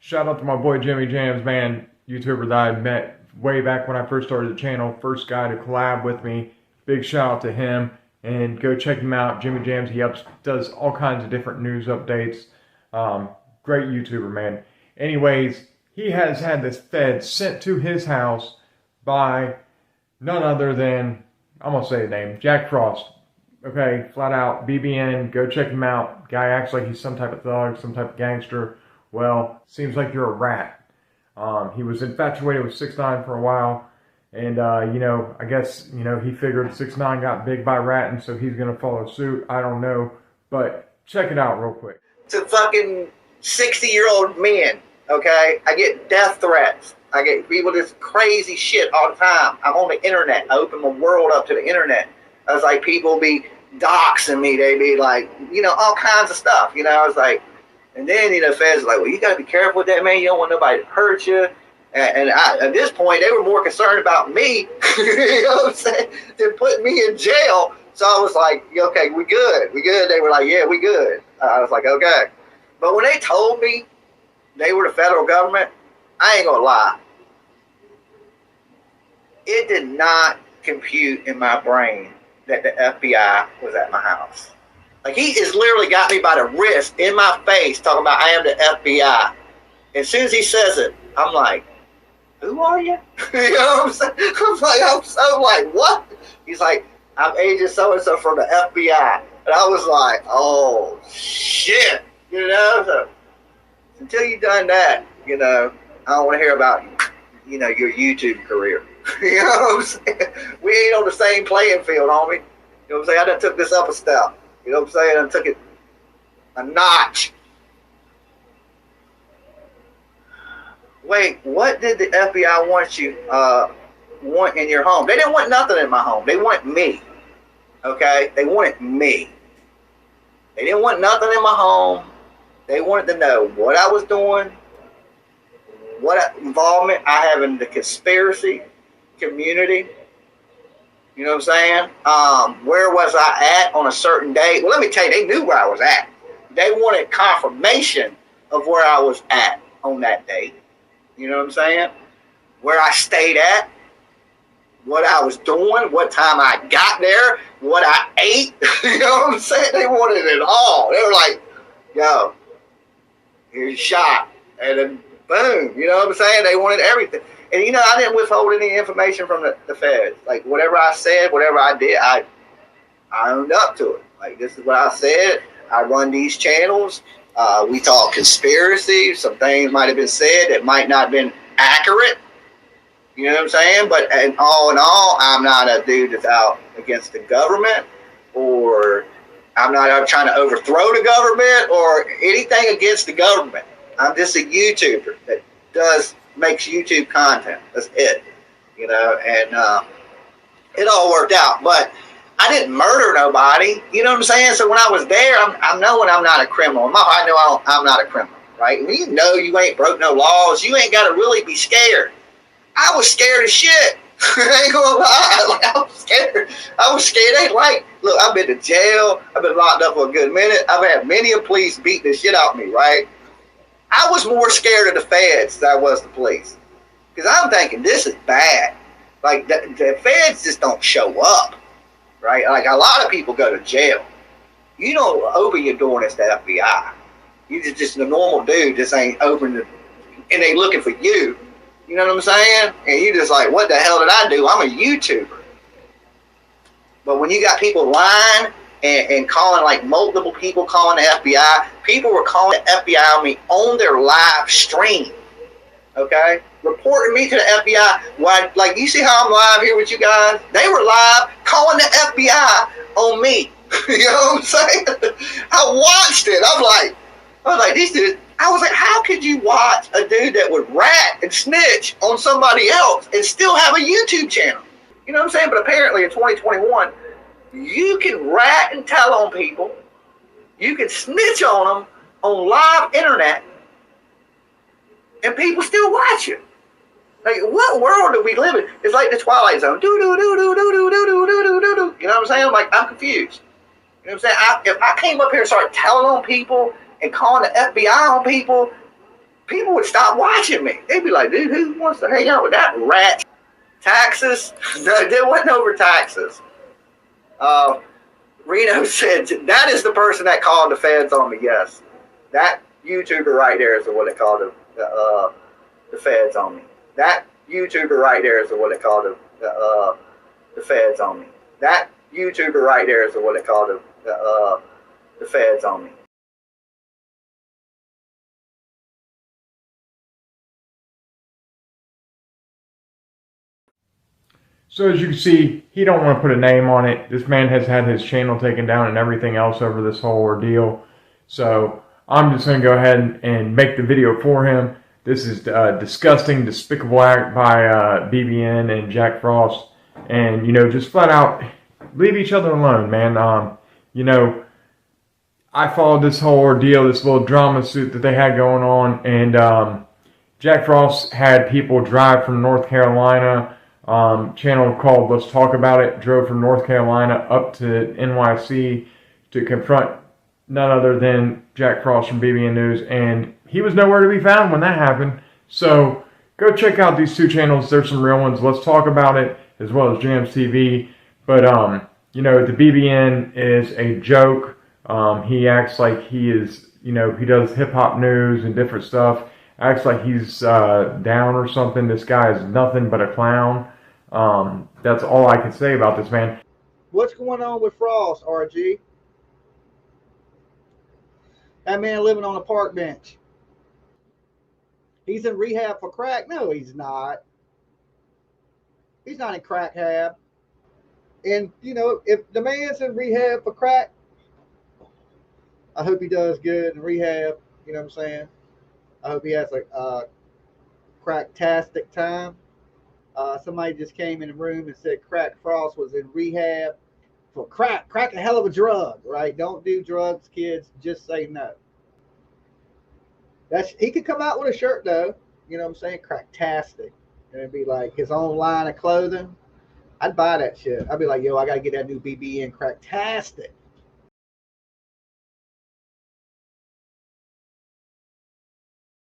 Shout out to my boy Jimmy Jams, man, YouTuber that I met way back when I first started the channel. First guy to collab with me. Big shout out to him. And go check him out, Jimmy Jams. He does all kinds of different news updates. Great YouTuber, man. Anyways, he has had this Fed sent to his house by none other than, I'm going to say the name, Jack Frost. Okay, flat out, BBN, go check him out. Guy acts like he's some type of thug, some type of gangster. Well, seems like you're a rat. He was infatuated with 6ix9ine for a while, and I guess he figured 6ix9ine got big by ratting, so he's gonna follow suit. I don't know, but check it out real quick. To fucking 60-year-old men, okay? I get death threats. I get people this crazy shit all the time. I'm on the internet. I open my world up to the internet. I was like, people be doxing me. They be like, all kinds of stuff. I was like, and then, feds are like, well, you got to be careful with that, man. You don't want nobody to hurt you. And at this point, they were more concerned about me, you know what I'm saying, than putting me in jail. So I was like, okay, we good. We good. They were like, yeah, we good. I was like, okay. But when they told me they were the federal government, I ain't going to lie. It did not compute in my brain that the FBI was at my house. Like, he has literally got me by the wrist in my face talking about I am the FBI. As soon as he says it, I'm like, who are you? You know what I'm saying? I'm so like, what? He's like, I'm agent so-and-so from the FBI. And I was like, oh, shit. So until you've done that, I don't want to hear about, your YouTube career. You know what I'm saying? We ain't on the same playing field, homie. You know what I'm saying? I done took this up a step. You know what I'm saying? I took it a notch. Wait, what did the FBI want in your home? They didn't want nothing in my home. They want me. Okay? They wanted me. They didn't want nothing in my home. They wanted to know what I was doing, what involvement I have in the conspiracy community. You know what I'm saying? Where was I at on a certain day? Well, let me tell you, they knew where I was at. They wanted confirmation of where I was at on that day. You know what I'm saying? Where I stayed at, what I was doing, what time I got there, what I ate. You know what I'm saying? They wanted it all. They were like, yo, here's your shot. And then boom. You know what I'm saying? They wanted everything. And, I didn't withhold any information from the feds. Like, whatever I said, whatever I did, I owned up to it. Like, this is what I said. I run these channels. We talk conspiracy. Some things might have been said that might not have been accurate. You know what I'm saying? But in all, I'm not a dude that's out against the government, or I'm not out trying to overthrow the government or anything against the government. I'm just a YouTuber that makes YouTube content. That's it. And it all worked out. But I didn't murder nobody. You know what I'm saying? So when I was there, I'm knowing I'm not a criminal. In my heart, I know I'm not a criminal, right? When you know you ain't broke no laws, you ain't got to really be scared. I was scared as shit. I ain't gonna lie. Like, I was scared. Ain't like, look, I've been to jail. I've been locked up for a good minute. I've had many a police beat the shit out of me, right? I was more scared of the feds than I was the police. Because I'm thinking, this is bad. Like, the feds just don't show up, right? Like, a lot of people go to jail. You don't open your door and it's the FBI. You just a normal dude just ain't open it, and they looking for you. You know what I'm saying? And you just like, what the hell did I do? I'm a YouTuber. But when you got people lying and calling, like multiple people calling the FBI, people were calling the FBI on me on their live stream. Okay? Reporting me to the FBI. Why, like, you see how I'm live here with you guys? They were live calling the FBI on me. You know what I'm saying? I watched it. I was like, these dudes. I was like, how could you watch a dude that would rat and snitch on somebody else and still have a YouTube channel? You know what I'm saying? But apparently in 2021, you can rat and tell on people. You can snitch on them on live internet, and people still watch you. Like, what world do we live in? It's like the Twilight Zone. Do do do do do do do do do do do. You know what I'm saying? Like, I'm confused. You know what I'm saying? If I came up here and started telling on people and calling the FBI on people, people would stop watching me. They'd be like, dude, who wants to hang out with that rat? Taxes? No, it wasn't over taxes. Reno said, that is the person that called the feds on me. Yes. That YouTuber right there is the one that called the feds on me. That YouTuber right there is the one that called the feds on me. That YouTuber right there is the one that called the feds on me. So as you can see, he don't want to put a name on it. This man has had his channel taken down and everything else over this whole ordeal. So I'm just going to go ahead and make the video for him. This is disgusting, despicable act by BBN and Jack Frost. And, you know, just flat out leave each other alone, man. You know, I followed this whole ordeal, this little drama suit that they had going on. And Jack Frost had people drive from North Carolina. Channel called Let's Talk About It drove from North Carolina up to NYC to confront none other than Jack Frost from BBN News, and he was nowhere to be found when that happened. So go check out these two channels. There's some real ones. Let's Talk About It as well as JamzTV. But you know, the BBN is a joke. He acts like he is, you know, he does hip hop news and different stuff. Acts like he's down or something. This guy is nothing but a clown. That's all I can say about this man. What's going on with Frost, RG? That man living on a park bench. He's in rehab for crack? No, he's not. He's not in crack hab. And, you know, if the man's in rehab for crack, I hope he does good in rehab. You know what I'm saying? I hope he has a cracktastic time. Somebody just came in the room and said Crack Frost was in rehab for crack. Crack a hell of a drug, right? Don't do drugs, kids. Just say no. He could come out with a shirt, though. You know what I'm saying? Cracktastic. And it'd be like his own line of clothing. I'd buy that shit. I'd be like, yo, I got to get that new BBN Cracktastic.